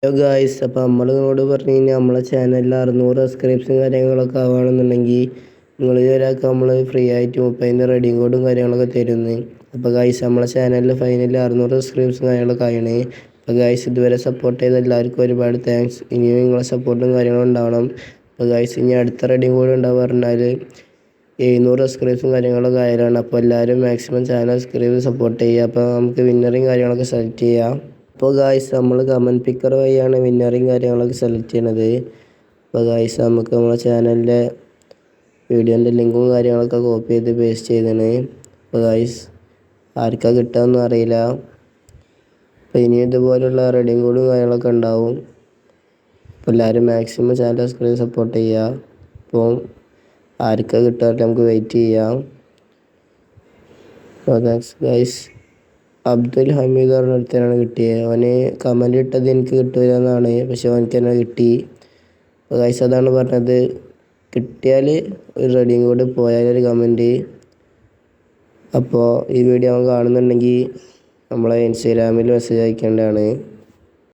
Hello guys, അപ്പോൾ നമ്മൾ നിങ്ങളോട് പറഞ്ഞു കഴിഞ്ഞാൽ നമ്മളെ ചാനലിൽ 600 സബ്സ്ക്രൈബ്സും കാര്യങ്ങളൊക്കെ ആവുകയാണെന്നുണ്ടെങ്കിൽ നിങ്ങൾ ഒരാൾക്ക് നമ്മൾ ഫ്രീ ആയിട്ട് 30 റെഡിയും കോഡും കാര്യങ്ങളൊക്കെ തരുന്നു. അപ്പോൾ ഗായ്സ്, നമ്മളെ ചാനലിൽ ഫൈനലി 600 സബ്സ്ക്രൈബ്സും കാര്യങ്ങളൊക്കെ ആയാണ്. അപ്പോൾ ഗായ്സ്, ഇതുവരെ സപ്പോർട്ട് ചെയ്ത എല്ലാവർക്കും ഒരുപാട് താങ്ക്സ്. ഇനിയും നിങ്ങളെ സപ്പോർട്ടും കാര്യങ്ങളും ഉണ്ടാവണം. അപ്പോൾ ഗായ്സ്, ഇനി അടുത്ത റെഡിയും കോഡ് ഉണ്ടാവുക പറഞ്ഞാൽ 700 സബ്സ്ക്രൈബ്സും കാര്യങ്ങളൊക്കെ ആയാലാണ്. അപ്പോൾ എല്ലാവരും മാക്സിമം ചാനൽ സബ്സ്ക്രൈബ് സപ്പോർട്ട് ചെയ്യുക. അപ്പോൾ നമുക്ക് വിന്നറും കാര്യങ്ങളൊക്കെ സെലക്ട് ചെയ്യാം. അപ്പോൾ ഗായ്സ്, നമ്മൾ കമൻറ്റ് പിക്കർ വഴിയാണ് വിന്നറും കാര്യങ്ങളൊക്കെ സെലക്ട് ചെയ്യണത്. അപ്പോൾ ഗായ്സ്, നമുക്ക് നമ്മളെ ചാനലിൻ്റെ വീഡിയോൻ്റെ ലിങ്കും കാര്യങ്ങളൊക്കെ കോപ്പി ചെയ്ത് പേസ്റ്റ് ചെയ്തതാണ്. അപ്പോൾ ഗായ്സ്, ആർക്കാ കിട്ടുകയെന്നും അറിയില്ല. അപ്പോൾ ഇനി ഇതുപോലുള്ള റെഡിയും കോഡും കാര്യങ്ങളൊക്കെ ഉണ്ടാവും. അപ്പോൾ എല്ലാവരും മാക്സിമം ചാനൽ സബ്സ്ക്രൈബ് സപ്പോർട്ട് ചെയ്യുക. അപ്പോൾ ആർക്കാ കിട്ടാറില്ല, നമുക്ക് വെയിറ്റ് ചെയ്യാം. അപ്പോൾ താങ്ക്സ് ഗായ്സ്. അബ്ദുൽ ഹമീദ് പറഞ്ഞ ഒരുത്തനാണ് കിട്ടിയത്. അവന് കമൻ്റ് ഇട്ടത് എനിക്ക് കിട്ടില്ല എന്നാണ്, പക്ഷെ അവനക്ക് തന്നെ കിട്ടി. അപ്പോൾ ഗായ്സ്, അതാണ് പറഞ്ഞത്, കിട്ടിയാൽ ഒരു റെഡിയും കോഡ്, പോയാലൊരു കമൻറ്റ്. അപ്പോൾ ഈ വീഡിയോ അവൻ കാണുന്നുണ്ടെങ്കിൽ നമ്മളെ ഇൻസ്റ്റാഗ്രാമിൽ മെസ്സേജ് അയക്കേണ്ടതാണ്.